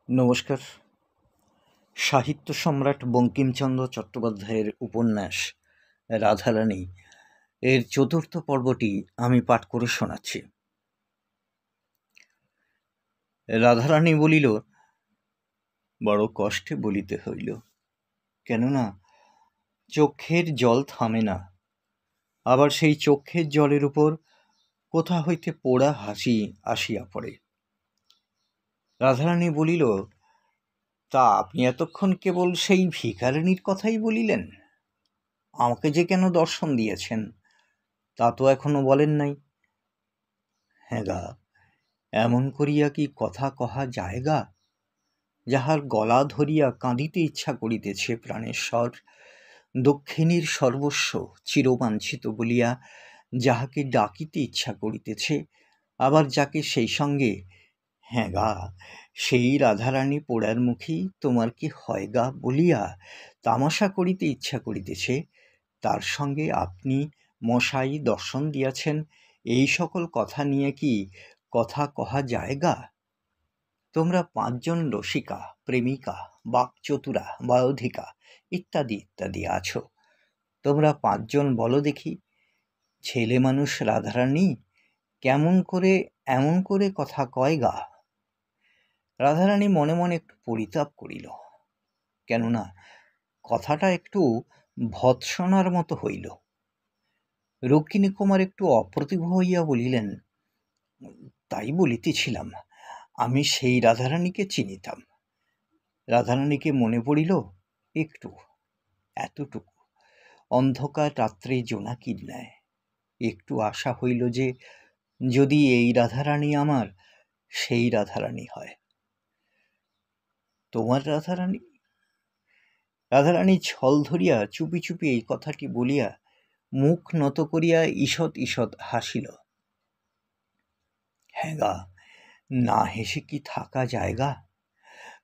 নমস্কার। সাহিত্য সম্রাট বঙ্কিমচন্দ্র চট্টোপাধ্যায়ের উপন্যাস রাধারানী এর চতুর্থ পর্বটি আমি পাঠ করে শোনাচ্ছি। রাধারানী বলিল, বড় কষ্টে বলিতে হইল, কেননা চক্ষের জল থামে না, আবার সেই চক্ষের জলের উপর কোথা হইতে পোড়া হাসি আসিয়া পড়ে। রাধারানী বলিল, তা আপনি এতক্ষণ কেবল সেই ভিখারিনীর কথাই বলিলেন? আমাকে যে কেন দর্শন দিয়েছেন তা তো এখনো বলেন নাই। হ্যাঁ গা, এমন করিয়া কি কথা কহা যায় গা? যাহার গলা ধরিয়া কাঁদিতে ইচ্ছা করিতেছে প্রাণেশ্বর, দক্ষিণীর সর্বস্ব চিরবাঞ্ছিত বলিয়া যাহাকে ডাকিতে ইচ্ছা করিতেছে, আবার যাকে সেই সঙ্গে হ্যাঁ গা, সেই রাধারানী পোড়ার মুখী তোমার কি হয় গা বলিয়া তামাশা করিতে ইচ্ছা করিতেছে, তার সঙ্গে আপনি মশাই দর্শন দিয়াছেন, এই সকল কথা নিয়ে কি কথা কহা যায় গা? তোমরা 5 জন রসিকা, প্রেমিকা, বাকচতুরা, বয়োধিকা ইত্যাদি ইত্যাদি আছো। তোমরা 5 জন বলো দেখি, ছেলে মানুষ রাধারানী কেমন করে এমন করে কথা কয় গা? রাধারানী মনে মনে একটু পরিতাপ করিল, কেননা কথাটা একটু ভৎসনার মতো হইল। রুক্মিণী কুমার একটু অপ্রতিভ হইয়া বলিলেন, তাই বলিতেছিলাম, আমি সেই রাধারানীকে চিনিতাম। রাধারানীকে মনে পড়িল একটু, এতটুকু, অন্ধকার রাত্রে জোনাকির ন্যায়। একটু আশা হইল যে যদি এই রাধারানী আমার সেই রাধারানী হয়। তোমার রাধারানী? রাধারানী ছল ধরিয়া চুপি চুপি এই কথাটি বলিয়া মুখ নত করিয়া ঈষৎ ঈষৎ হাসিল। হ্যাঁ গা, না হেসে কি থাকা জায়গা?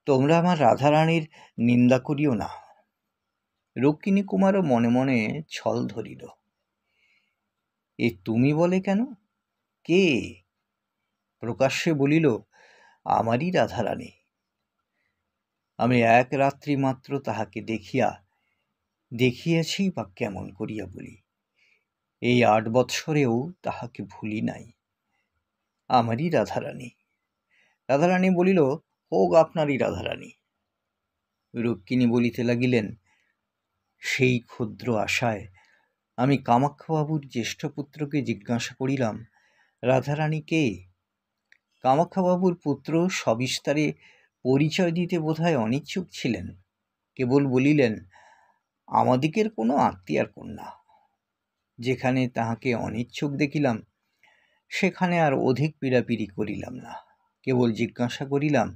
তোমরা আমার রাধারানীর নিন্দা করিও না। রুক্মিণী কুমারও মনে মনে ছল ধরিল। এ তুমি বলে কেন? কে? প্রকাশ্যে বলিল, আমারই রাধারানী। আমি এক রাত্রি মাত্র তাহাকে দেখিয়াছি বা কেমন করিয়া বলি, এই 8 বৎসরেও তাহাকে ভুলি নাই। আমারই রাধারানী। রাধারানী বলিল, হোক আপনারই রাধারানী। রুক্মিণী বলিতে লাগিলেন, সেই ক্ষুদ্র আশায় আমি কামাক্ষবাবুর জ্যেষ্ঠ পুত্রকে জিজ্ঞাসা করিলাম, রাধারানী কে? কামাক্ষবাবুর পুত্র সবিস্তারে পরিচয় দিতে বোধহয় অনিচ্ছুক ছিলেন, কেবল বলিলেন, আমাদিগের কোনো আত্মীয়ার কন্যা। যেখানে তাহাকে অনিচ্ছুক দেখিলাম সেখানে আর অধিক পীড়াপিড়ি করিলাম না, কেবল জিজ্ঞাসা করিলাম,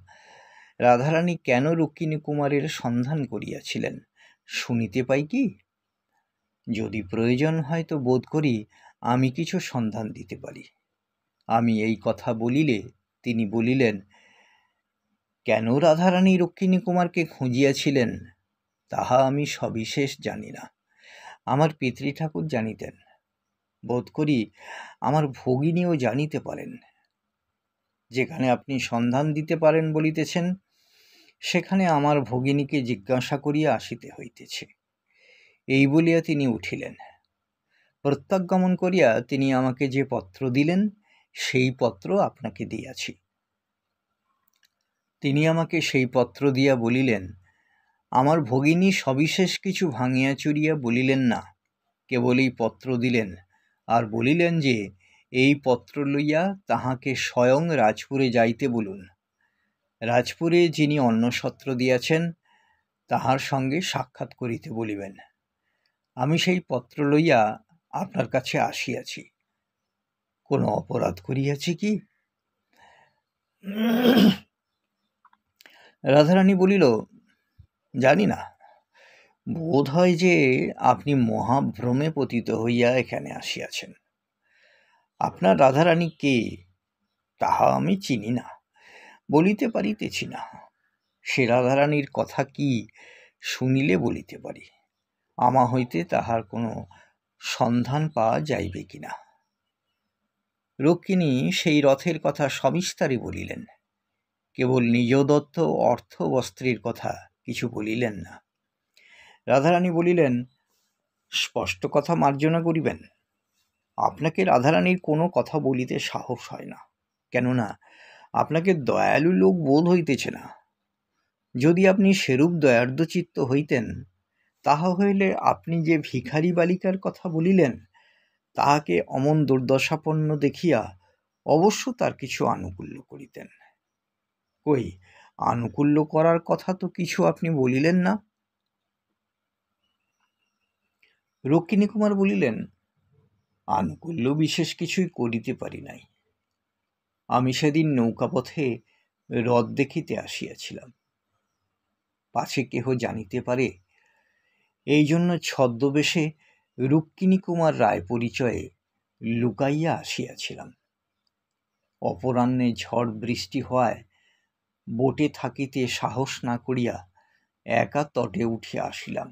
রাধারানী কেন রুক্মিণী কুমারের সন্ধান করিয়াছিলেন শুনিতে পাই কি? যদি প্রয়োজন হয় তো বোধ করি আমি কিছু সন্ধান দিতে পারি। আমি এই কথা বলিলে তিনি বলিলেন, কেন রাধারানী রুক্মিণী কুমারকে খুঁজিয়াছিলেন তাহা আমি সবিশেষ জানি না, আমার পিতৃঠাকুর জানিতেন, বোধ করি আমার ভগিনীও জানিতে পারেন। যেখানে আপনি সন্ধান দিতে পারেন বলিতেছেন, সেখানে আমার ভগিনীকে জিজ্ঞাসা করিয়া আসিতে হইতেছে। এই বলিয়া তিনি উঠিলেন। প্রত্যাগমন করিয়া তিনি আমাকে যে পত্র দিলেন সেই পত্র আপনাকে দিয়াছি। তিনি আমাকে সেই পত্র দিয়া বলিলেন, আমার ভগিনী সবিশেষ কিছু ভাঙিয়া চুরিয়া বলিলেন না, কেবল এই পত্র দিলেন, আর বলিলেন যে এই পত্র লইয়া তাহাকে স্বয়ং রাজপুরে যাইতে বলুন। রাজপুরে যিনি অন্নসত্র দিয়াছেন তাহার সঙ্গে সাক্ষাৎ করিতে বলিবেন। আমি সেই পত্র লইয়া আপনার কাছে আসিয়াছি। কোনো অপরাধ করিয়াছি কি? রাধারানী বলিল, জানি না, বোধ হয় যে আপনি মহাভ্রমে পতিত হইয়া এখানে আসিয়াছেন। আপনার রাধারানী কে তাহা আমি চিনি না, বলিতে পারিতেছি না। সে রাধারানীর কথা কি শুনিলে বলিতে পারি, আমা হইতে তাহার কোনো সন্ধান পাওয়া যাইবে কিনা। রুক্মিণী সেই রথের কথা সবিস্তারে বলিলেন, কেবল নিজদত্ত অর্থ বস্ত্রের কথা কিছু বলিলেন না। রাধারানী বলিলেন, স্পষ্ট কথা মার্জনা করিবেন। আপনাকে রাধারানীর কোনো কথা বলিতে সাহস হয় না, কেননা আপনাকে দয়ালু লোক বোধ হইতেছে না। যদি আপনি সেরূপ দয়ার্দ্রচিত্ত হইতেন, তাহা হইলে আপনি যে ভিখারি বালিকার কথা বলিলেন, তাহাকে অমন দুর্দশাপন্ন দেখিয়া অবশ্য তার কিছু আনুকূল্য করিতেন। কই, আনুকূল্য করার কথা তো কিছু আপনি বলিলেন না। রুক্মিণীকুমার বলিলেন, আনুকূল্য বিশেষ কিছুই করিতে পারি নাই। আমি সেদিন নৌকাপথে হ্রদ দেখিতে আসিয়াছিলাম, পাছে কেহ জানিতে পারে, এই জন্য ছদ্মবেশে রুক্মিণীকুমার রায় পরিচয়ে লুকাইয়া আসিয়াছিলাম। অপরাহ্নে ঝড় বৃষ্টি হওয়ায় বোটে থাকিতে সাহস না করিয়া একা তটে উঠিয়া আসিলাম।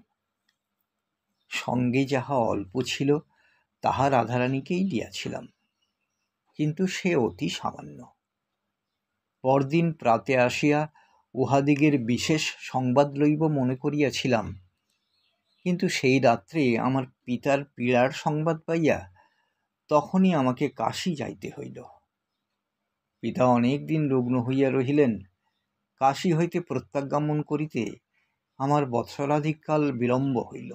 সঙ্গে যাহা অল্প ছিল তাহা রাধারানীকেই দিয়াছিলাম, কিন্তু সে অতি সামান্য। পরদিন প্রাতে আসিয়া উহাদিগের বিশেষ সংবাদ লইব মনে করিয়াছিলাম, কিন্তু সেই রাত্রে আমার পিতার পীড়ার সংবাদ পাইয়া তখনই আমাকে কাশী যাইতে হইল। পিতা অনেক দিন রুগ্ন হইয়া রহিলেন। কাশী হইতে প্রত্যাগমন করিতে আমার বৎসরাধিককাল বিলম্ব হইল।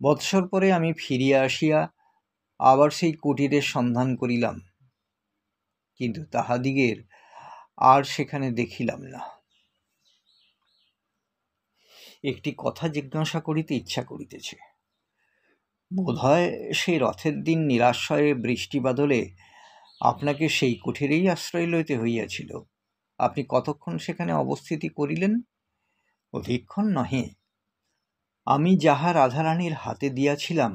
বৎসর পরে আমি ফিরিয়া আসিয়া আবার সেই কুটিরের সন্ধান করিলাম, কিন্তু তাহাদিগের আর সেখানে দেখিলাম না। একটি কথা জিজ্ঞাসা করিতে ইচ্ছা করিতেছে। বোধহয় সেই রথের দিন নিরাশ্রয়ে বৃষ্টি বাদলে আপনাকে সেই কুঠিরেই আশ্রয় লইতে হইয়াছিল। আপনি কতক্ষণ সেখানে অবস্থিতি করিলেন? অধিকক্ষণ নহে। আমি যাহা রাধারানীর হাতে দিয়াছিলাম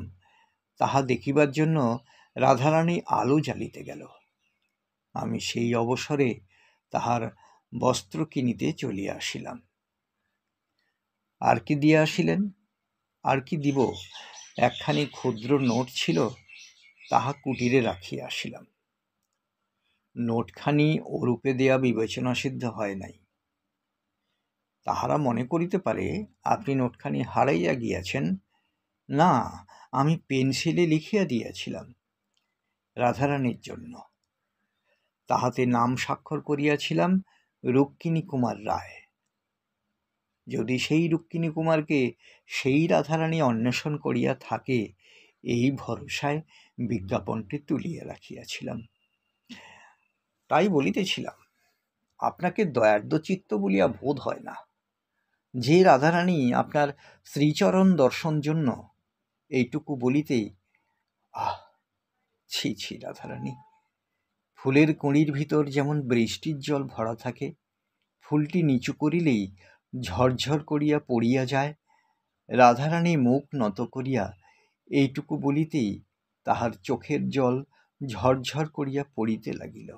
তাহা দেখিবার জন্য রাধারানী আলো জ্বালিতে গেল। আমি সেই অবসরে তাহার বস্ত্র কিনিতে চলিয়া আসিলাম। আর কি দিয়া আসিলেন? আর কি দিব? একখানি ক্ষুদ্র নোট ছিল, তাহা কুটিরে রাখিয়া আসিলাম। নোটখানি ওরূপে দেয়া বিবেচনাসিদ্ধ হয় নাই। তাহারা মনে করিতে পারে আপনি নোটখানি হারাইয়া গিয়াছেন। না, আমি পেন্সিলে লিখিয়া দিয়াছিলাম রাধারানীর জন্য। তাহাতে নাম স্বাক্ষর করিয়াছিলাম রুক্মিণীকুমার রায়। যদি সেই রুক্মিণীকুমারকে সেই রাধারানী অন্বেষণ করিয়া থাকে, এই ভরসায় বিজ্ঞাপনটি তুলিয়া রাখিয়াছিলাম। তাই বলিতেছিলাম, আপনাকে দয়ার্দ্রচিত্ত বলিয়া বোধ হয় না। যে রাধারানী আপনার শ্রীচরণ দর্শন জন্য এইটুকু বলিতেই আহ, ছি ছি রাধারানী, ফুলের কুঁড়ির ভিতর যেমন বৃষ্টির জল ভরা থাকে, ফুলটি নিচু করিলেই ঝরঝর করিয়া পড়িয়া যায়, রাধারানী মুখ নত করিয়া এইটুকু বলিতেই তাহার চোখের জল ঝরঝর করিয়া পড়িতে লাগিল।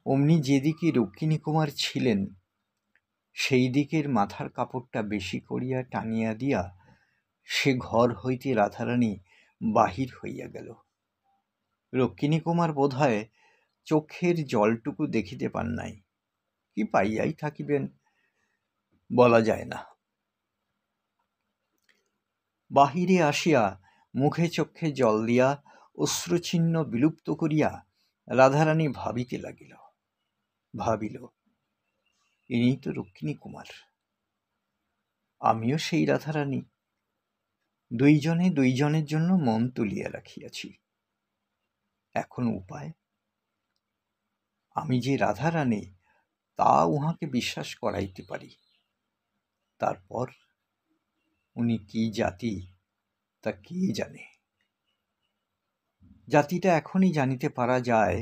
অমনি যেদিকে রুক্মিণীকুমার ছিলেন সেই দিকের মাথার কাপড়টা বেশি করিয়া টানিয়া দিয়া সে ঘর হইতে রাধারানী বাহির হইয়া গেল। রুক্মিণীকুমার বোধহয় চোখের জলটুকু দেখিতে পান নাই, কি পাইয়াই থাকিবেন বলা যায় না। বাহিরে আসিয়া মুখে চক্ষে জল দিয়া অশ্রুচিহ্ন বিলুপ্ত করিয়া রাধারানী ভাবিতে লাগিল। ভাবিল, ইনি তো রুক্মিণীকুমার, আমিও সেই রাধারানী। দুইজনে দুইজনের জন্য মন তুলিয়া রাখিয়াছি। এখন উপায়? আমি যে রাধারানী তা উহাকে বিশ্বাস করাইতে পারি। তারপর উনি কি জাতি তা কে জানে। জাতিটা এখনই জানিতে পারা যায়,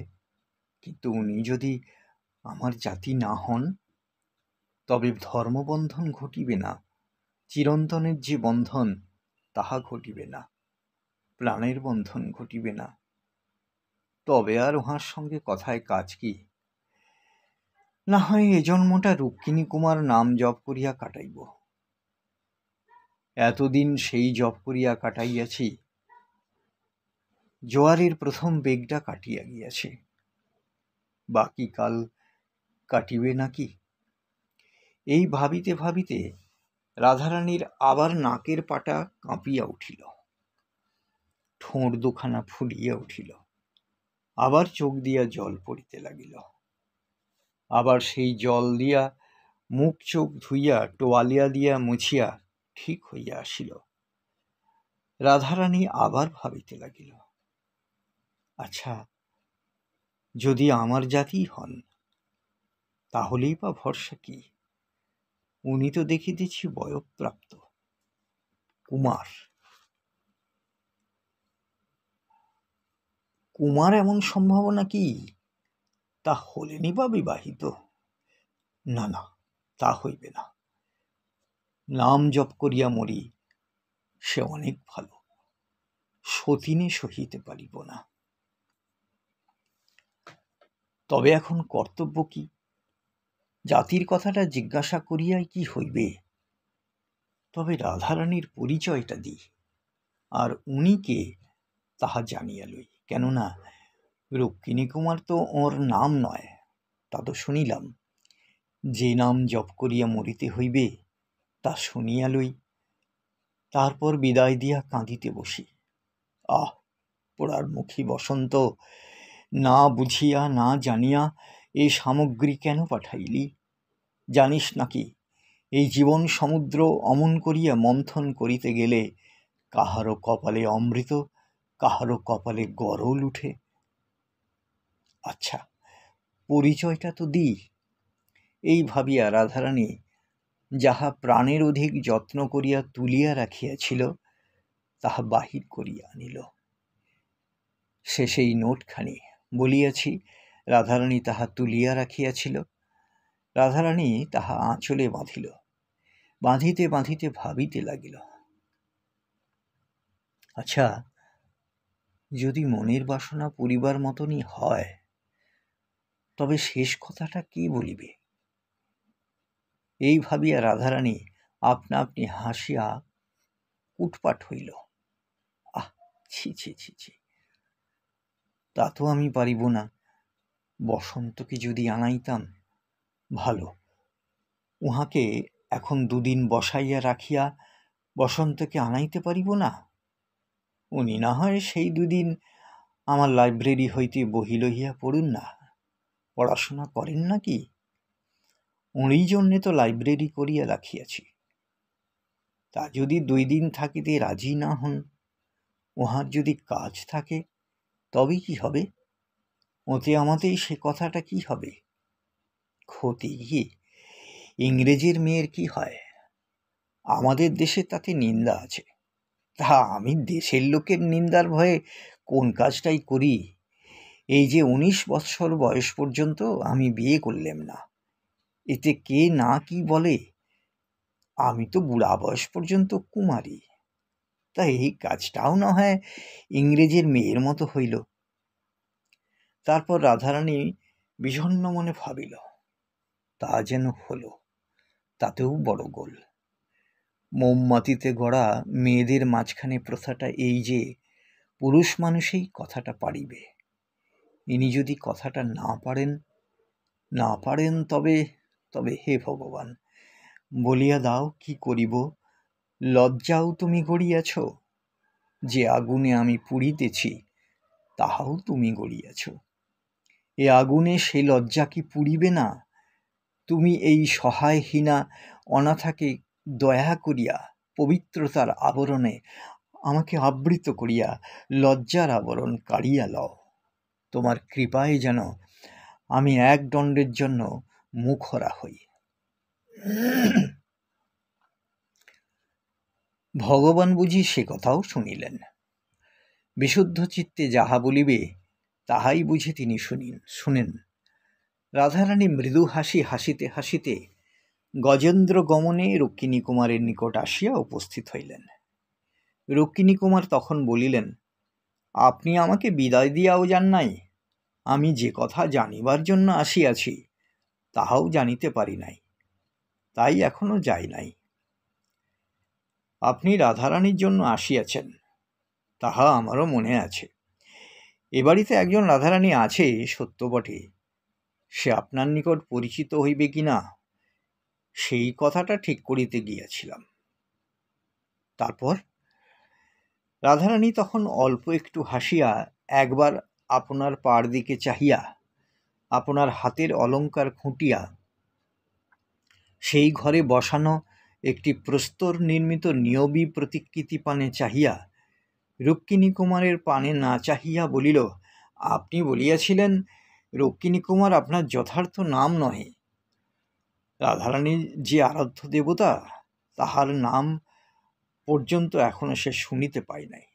কিন্তু উনি যদি আমার জাতি না হন, তবে ধর্মবন্ধন ঘটিবে না, চিরন্তনের যে বন্ধন তাহা ঘটিবে না, প্রাণের বন্ধন ঘটিবে না। তবে আর উহার সঙ্গে কথায় কাজ কি? না হয় এ জন্মটা রুক্মিণীকুমার নাম জপ করিয়া কাটাইব। এতদিন সেই জপ করিয়া কাটাইয়াছি, জোয়ারের প্রথম বেগটা কাটিয়া গিয়াছে। বাকি কাল কাটিবে নাকি? এই ভাবিতে ভাবিতে রাধারানীর আবার নাকের পাটা কাঁপিয়া উঠিল, ঠোঁট দুখানা ফুলিয়া উঠিল, আবার চোখ দিয়া জল পড়িতে লাগিল। আবার সেই জল দিয়া মুখ চোখ ধুইয়া টোয়ালিয়া দিয়া মুছিয়া ঠিক হইয়া আসিল। রাধারানী আবার ভাবিতে লাগিল, আচ্ছা, যদি আমার জাতি হন তাহলেই বা ভরসা কি? উনি তো দেখিতেছি বয়ঃপ্রাপ্ত কুমার। কুমার এমন সম্ভাবনা কি? তা হলেনি বা বিবাহিত? না না, তা হইবে না। নাম জপ করিয়া মরি, সে অনেক ভালো। সতীনে সহিতে পারিব না। তবে এখন কর্তব্য কি? জাতির কথাটা জিজ্ঞাসা করিয়াই কি হইবে? তবে রাধারানীর পরিচয়টা দিই, আর উনি কে তাহা জানিয়া লই। কেননা রুক্মিণী কুমার তো ওর নাম নয়, তা তো শুনিলাম। যে নাম জপ করিয়া মরিতে হইবে তা শুনিয়া লই, তারপর বিদায় দিয়া কাঁদিতে বসি। আহ, পোড়ার মুখী বসন্ত, না বুঝিয়া না জানিয়া এই সামগ্রী কেন পাঠাইলি? জানিস নাকি এই জীবন সমুদ্র অমন করিয়া মন্থন করিতে গেলে কাহারও কপালে অমৃত, কাহারও কপালে গরল উঠে। আচ্ছা, পরিচয়টা তো দিই। এই ভাবিয়া রাধারানী যাহা প্রাণের অধিক যত্ন করিয়া তুলিয়া রাখিয়াছিল তাহা বাহির করিয়া আনিল। সে সেই নোটখানি, বলিয়াছি রাধারানী তাহা তুলিয়া রাখিয়াছিল। রাধারানী তাহা আঁচলে বাঁধিল, বাঁধিতে বাঁধিতে ভাবিতে লাগিল, আচ্ছা, যদি মনের বাসনা পরিবার মতনই হয়, তবে শেষ কথাটা কি বলিবে? এই ভাবিয়া রাধারানী আপনা আপনি হাসিয়া উটপাট হইল। আহ, ছি ছি ছি ছি, তা তো আমি পারিব না। বসন্তকে যদি আনাইতাম ভালো, উহাকে এখন দুদিন বসাইয়া রাখিয়া বসন্তকে আনাইতে পারিব না? উনি না হয় সেই দুদিন আমার লাইব্রেরি হইতে বহি লইয়া পড়ুন না, পড়াশোনা করেন নাকি? ওরই জন্যে তো লাইব্রেরি করিয়া রাখিয়াছি। তা যদি 2 দিন থাকিতে রাজি না হন, উহার যদি কাজ থাকে, তবে কি হবে? ওতে আমাতেই সে কথাটা কি হবে? ক্ষতি কি? ইংরেজের মেয়ের কি হয়? আমাদের দেশে তাতে নিন্দা আছে। তা আমি দেশের লোকের নিন্দার ভয়ে কোন কাজটাই করি। এই যে 19 বৎসর বয়স পর্যন্ত আমি বিয়ে করলাম না, এতে কে না কি বলে? আমি তো বুড়া বয়স পর্যন্ত কুমারী। তা এই কাজটাও না হয় ইংরেজের মেয়ের মতো হইল। তারপর রাধারানী বিষণ্ণ মনে ভাবিল, তা যেন হলো, তাতেও বড় গোল। মোমবাতিতে গড়া মেয়েদের মাঝখানে প্রথাটা এই যে পুরুষ মানুষেই কথাটা পারিবে। ইনি যদি কথাটা না পারেন তবে তবে হে ভগবান, বলিয়া দাও কি করিব। লজ্জাও তুমি গড়িয়াছ, যে আগুনে আমি পুড়িতেছি তাহাও তুমি গড়িয়াছ। এ আগুনে সে লজ্জা কি পুড়িবে না? তুমি এই সহায়হীনা অনাথাকে দয়া করিয়া পবিত্রতার আবরণে আমাকে আবৃত করিয়া লজ্জার আবরণ কাড়িয়া লও। তোমার কৃপায় যেন আমি এক দণ্ডের জন্য মুখরা হই। ভগবান বুঝি সে কথাও শুনিলেন। বিশুদ্ধ চিত্তে যাহা বলিবে তাহাই বুঝি তিনি শুনেন। রাধারানী মৃদু হাসি হাসিতে হাসিতে গজেন্দ্র গমনে রুক্মিণী কুমারের নিকট আসিয়া উপস্থিত হইলেন। রুক্মিণী কুমার তখন বলিলেন, আপনি আমাকে বিদায় দিয়াও যান নাই। আমি যে কথা জানিবার জন্য আসিয়াছি তাহাও জানিতে পারি নাই, তাই এখনো যাই নাই। আপনি রাধারানীর জন্য আসিয়াছেন, তাহা আমারও মনে আছে। এ বাড়িতে একজন রাধারানী আছে সত্য বটে, সে আপনার নিকট পরিচিত হইবে কি না সেই কথাটা ঠিক করিতে গিয়াছিলাম। তারপর রাধারানী তখন অল্প একটু হাসিয়া একবার আপনার পার দিকে চাহিয়া আপনার হাতের অলঙ্কার খুঁটিয়া সেই ঘরে বসানো একটি প্রস্তর নির্মিত নিয়বী প্রতিকৃতি পানে চাহিয়া রুক্মিণী কুমারের পানে না চাহিয়া বলিল, আপনি বলিয়াছিলেন রুক্মিণী কুমার আপনার যথার্থ নাম নহে। রাধারানীর যে আরাধ্য দেবতা তাহার নাম পর্যন্ত এখনো সে শুনিতে পায় নাই।